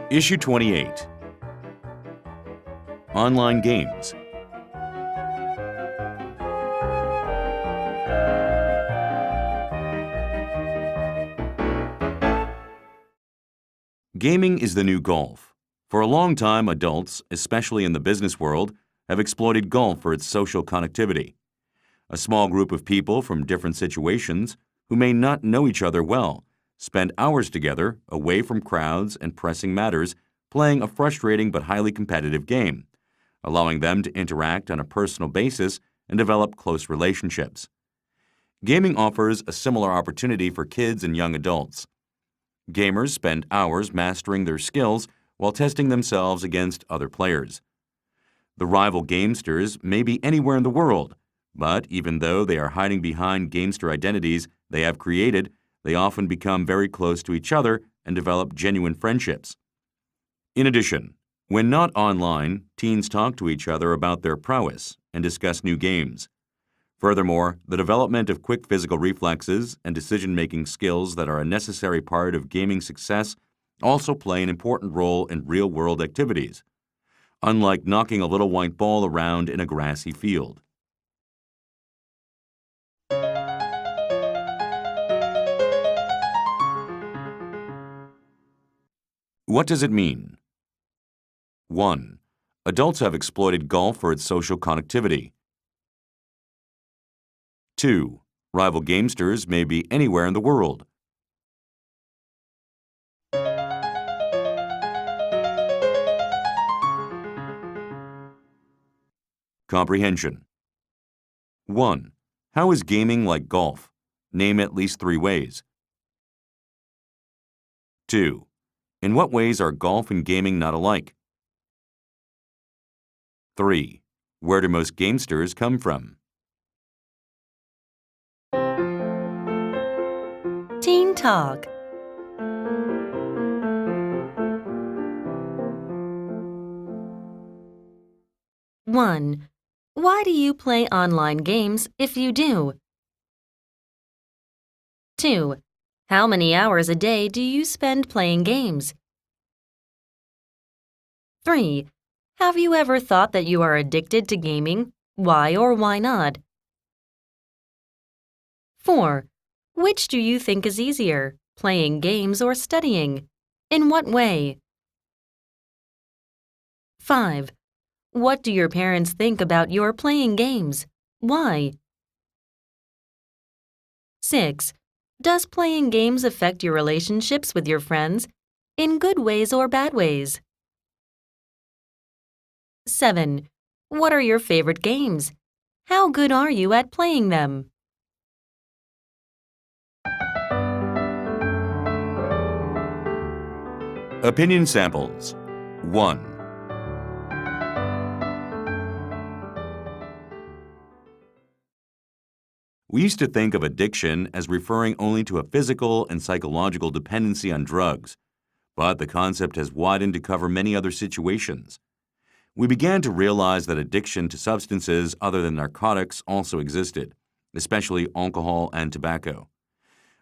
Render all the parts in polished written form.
Issue 28. Online games. Gaming is the new golf. For a long time, adults, especially in the business world, have exploited golf for its social connectivity. A small group of people from different situations, who may not know each other well, spend hours together, away from crowds and pressing matters, playing a frustrating but highly competitive game, allowing them to interact on a personal basis and develop close relationships. Gaming offers a similar opportunity for kids and young adults. Gamers spend hours mastering their skills while testing themselves against other players. The rival gamesters may be anywhere in the world, but even though they are hiding behind gamester identities they have created, they often become very close to each other and develop genuine friendships. In addition, when not online, teens talk to each other about their prowess and discuss new games. Furthermore, the development of quick physical reflexes and decision-making skills that are a necessary part of gaming success also play an important role in real-world activities, unlike knocking a little white ball around in a grassy field. What does it mean? 1. Adults have exploited golf for its social connectivity. 2. Rival gamesters may be anywhere in the world. Comprehension. 1. How is gaming like golf? Name at least 3 ways. 2. In what ways are golf and gaming not alike? 3. Where do most gamesters come from? Teen Talk. One. Why do you play online games if you do? 2. How many hours a day do you spend playing games? 3. Have you ever thought that you are addicted to gaming? Why or why not? 4. Which do you think is easier, playing games or studying? In what way? 5. What do your parents think about your playing games? Why? 6. Does playing games affect your relationships with your friends, in good ways or bad ways? 7. What are your favorite games? How good are you at playing them? Opinion samples. 1. We used to think of addiction as referring only to a physical and psychological dependency on drugs, but the concept has widened to cover many other situations. We began to realize that addiction to substances other than narcotics also existed, especially alcohol and tobacco.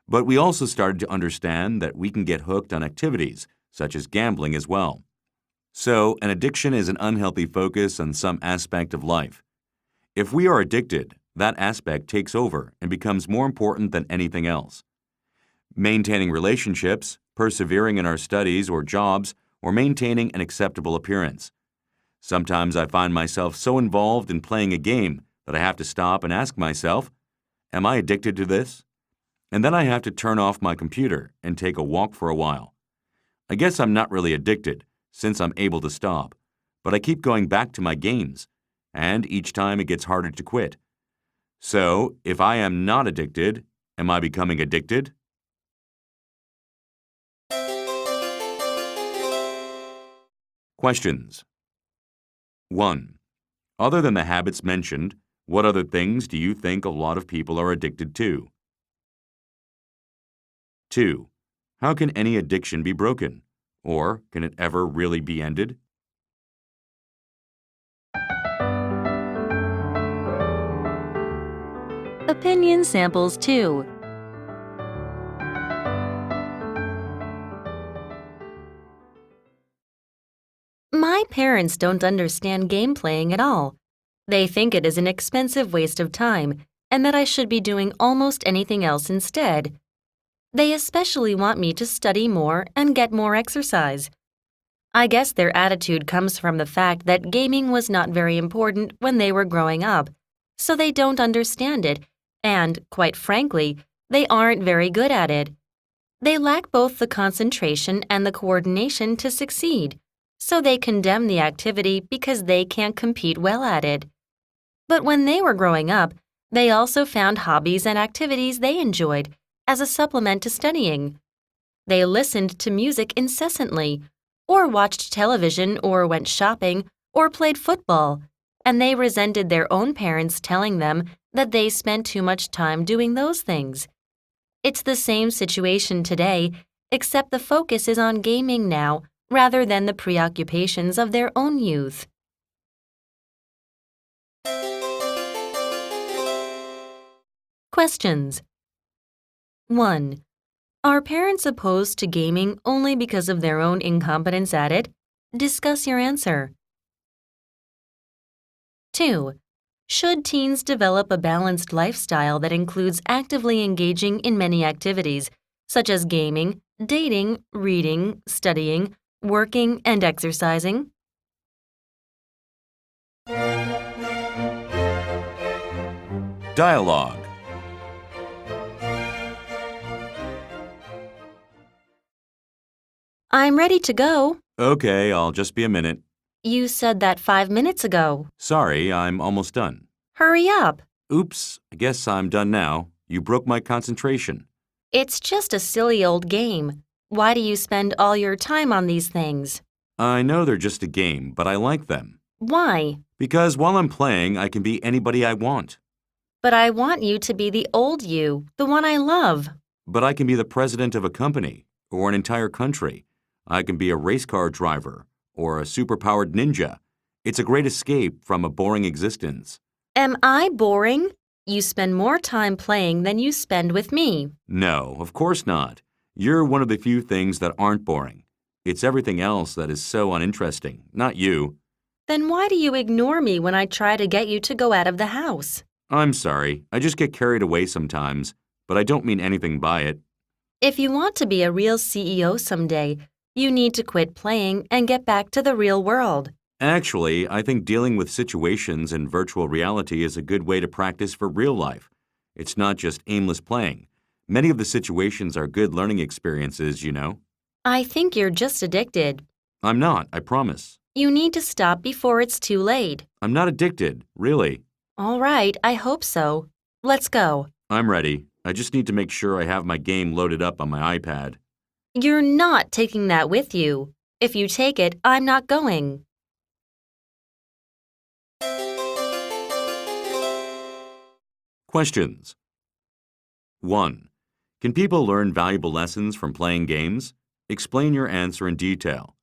But we also started to understand that we can get hooked on activities, such as gambling as well. So, an addiction is an unhealthy focus on some aspect of life. If we are addicted, that aspect takes over and becomes more important than anything else. Maintaining relationships, persevering in our studies or jobs, or maintaining an acceptable appearance. Sometimes I find myself so involved in playing a game that I have to stop and ask myself, am I addicted to this? And then I have to turn off my computer and take a walk for a while. I guess I'm not really addicted, since I'm able to stop, but I keep going back to my games, and each time it gets harder to quit. So, if I am not addicted, am I becoming addicted? Questions. 1. Other than the habits mentioned, what other things do you think a lot of people are addicted to? 2. How can any addiction be broken? Or can it ever really be ended? Opinion samples 2. My parents don't understand game playing at all. They think it is an expensive waste of time and that I should be doing almost anything else instead. They especially want me to study more and get more exercise. I guess their attitude comes from the fact that gaming was not very important when they were growing up, so they don't understand it, and, quite frankly, they aren't very good at it. They lack both the concentration and the coordination to succeed, so they condemn the activity because they can't compete well at it. But when they were growing up, they also found hobbies and activities they enjoyed as a supplement to studying. They listened to music incessantly, or watched television, or went shopping, or played football, and they resented their own parents telling them that they spent too much time doing those things. It's the same situation today, except the focus is on gaming now rather than the preoccupations of their own youth. Questions. 1. Are parents opposed to gaming only because of their own incompetence at it? Discuss your answer. 2. Should teens develop a balanced lifestyle that includes actively engaging in many activities, such as gaming, dating, reading, studying, working, and exercising? Dialogue. I'm ready to go. Okay, I'll just be a minute. You said that 5 minutes ago. Sorry, I'm almost done. Hurry up. Oops, I guess I'm done now. You broke my concentration. It's just a silly old game. Why do you spend all your time on these things? I know they're just a game, but I like them. Why? Because while I'm playing, I can be anybody I want. But I want you to be the old you, the one I love. But I can be the president of a company, or an entire country. I can be a race car driver, or a superpowered ninja. It's a great escape from a boring existence. Am I boring? You spend more time playing than you spend with me. No, of course not. You're one of the few things that aren't boring. It's everything else that is so uninteresting, not you. Then why do you ignore me when I try to get you to go out of the house? I'm sorry, I just get carried away sometimes, but I don't mean anything by it. If you want to be a real CEO someday, you need to quit playing and get back to the real world. Actually, I think dealing with situations in virtual reality is a good way to practice for real life. It's not just aimless playing. Many of the situations are good learning experiences, you know. I think you're just addicted. I'm not, I promise. You need to stop before it's too late. I'm not addicted, really. All right, I hope so. Let's go. I'm ready. I just need to make sure I have my game loaded up on my iPad. You're not taking that with you. If you take it, I'm not going. Questions. 1. Can people learn valuable lessons from playing games? Explain your answer in detail.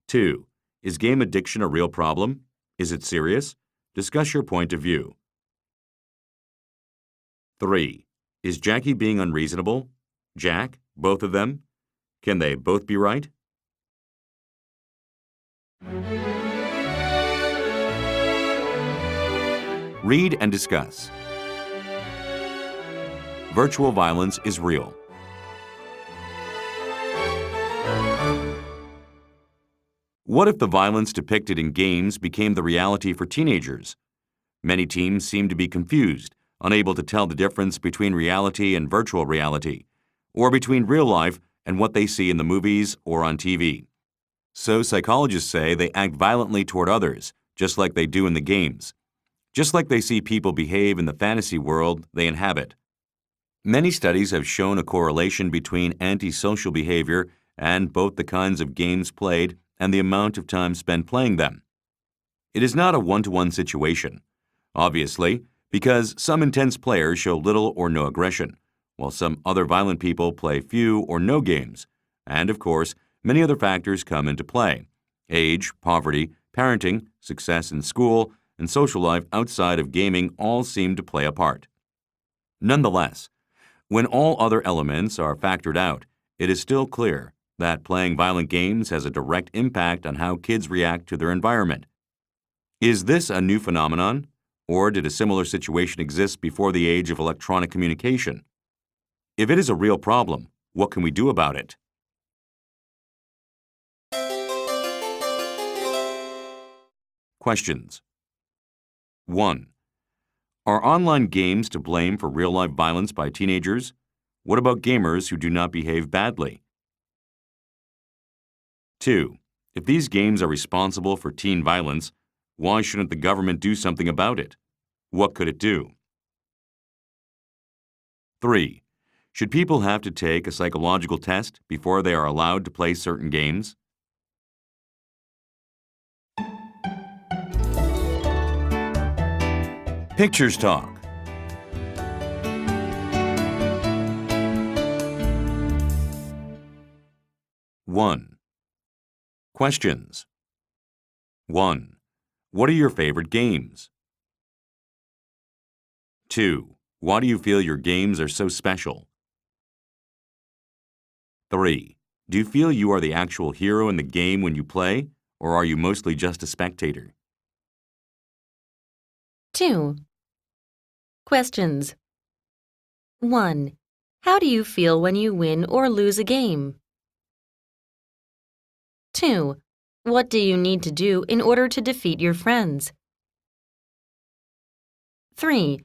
2. Is game addiction a real problem? Is it serious? Discuss your point of view. 3. Is Jackie being unreasonable? Jack? Both of them? Can they both be right? Read and discuss. Virtual violence is real. What if the violence depicted in games became the reality for teenagers? Many teens seem to be confused, unable to tell the difference between reality and virtual reality, or between real life and what they see in the movies or on TV. So psychologists say they act violently toward others, just like they do in the games, just like they see people behave in the fantasy world they inhabit. Many studies have shown a correlation between antisocial behavior and both the kinds of games played and the amount of time spent playing them. It is not a one-to-one situation, obviously, because some intense players show little or no aggression, while some other violent people play few or no games. And, of course, many other factors come into play. Age, poverty, parenting, success in school, and social life outside of gaming all seem to play a part. Nonetheless, when all other elements are factored out, it is still clear that playing violent games has a direct impact on how kids react to their environment. Is this a new phenomenon, or did a similar situation exist before the age of electronic communication? If it is a real problem, what can we do about it? Questions. 1. Are online games to blame for real-life violence by teenagers? What about gamers who do not behave badly? 2. If these games are responsible for teen violence, why shouldn't the government do something about it? What could it do? 3. Should people have to take a psychological test before they are allowed to play certain games? Pictures Talk. One. Questions. 1. What are your favorite games? 2. Why do you feel your games are so special? 3. Do you feel you are the actual hero in the game when you play, or are you mostly just a spectator? 2. Questions. 1. How do you feel when you win or lose a game? 2. What do you need to do in order to defeat your friends? 3.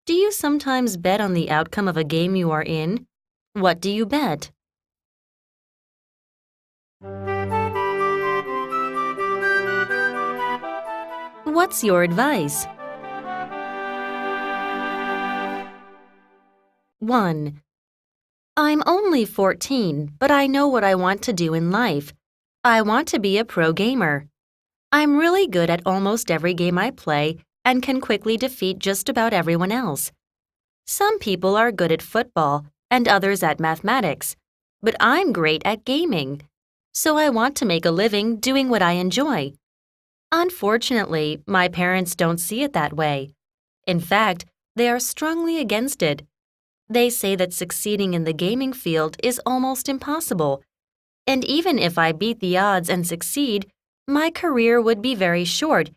Do you sometimes bet on the outcome of a game you are in? What do you bet? What's your advice? 1. I'm only 14, but I know what I want to do in life. I want to be a pro gamer. I'm really good at almost every game I play and can quickly defeat just about everyone else. Some people are good at football and others at mathematics, but I'm great at gaming. So I want to make a living doing what I enjoy. Unfortunately, my parents don't see it that way. In fact, they are strongly against it. They say that succeeding in the gaming field is almost impossible. And even if I beat the odds and succeed, my career would be very short.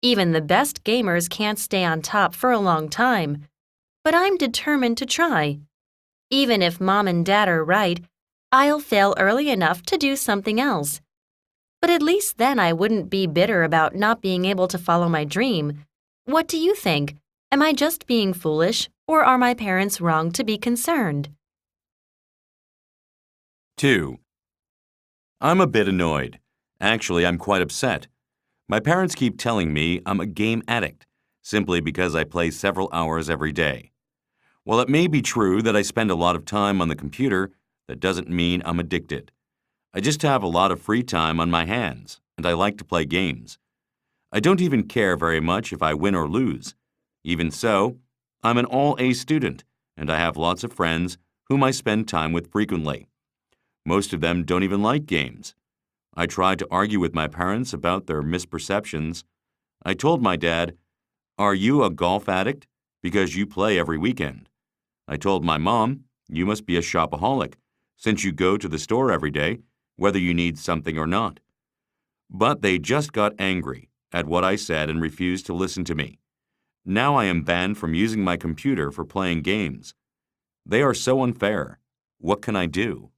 Even the best gamers can't stay on top for a long time. But I'm determined to try. Even if Mom and Dad are right, I'll fail early enough to do something else. But at least then I wouldn't be bitter about not being able to follow my dream. What do you think? Am I just being foolish, or are my parents wrong to be concerned? 2. I'm a bit annoyed. Actually, I'm quite upset. My parents keep telling me I'm a game addict, simply because I play several hours every day. While it may be true that I spend a lot of time on the computer, that doesn't mean I'm addicted. I just have a lot of free time on my hands, and I like to play games. I don't even care very much if I win or lose. Even so, I'm an all-A student, and I have lots of friends whom I spend time with frequently. Most of them don't even like games. I tried to argue with my parents about their misperceptions. I told my dad, "Are you a golf addict? Because you play every weekend." I told my mom, "You must be a shopaholic, since you go to the store every day, whether you need something or not." But they just got angry at what I said and refused to listen to me. Now I am banned from using my computer for playing games. They are so unfair. What can I do?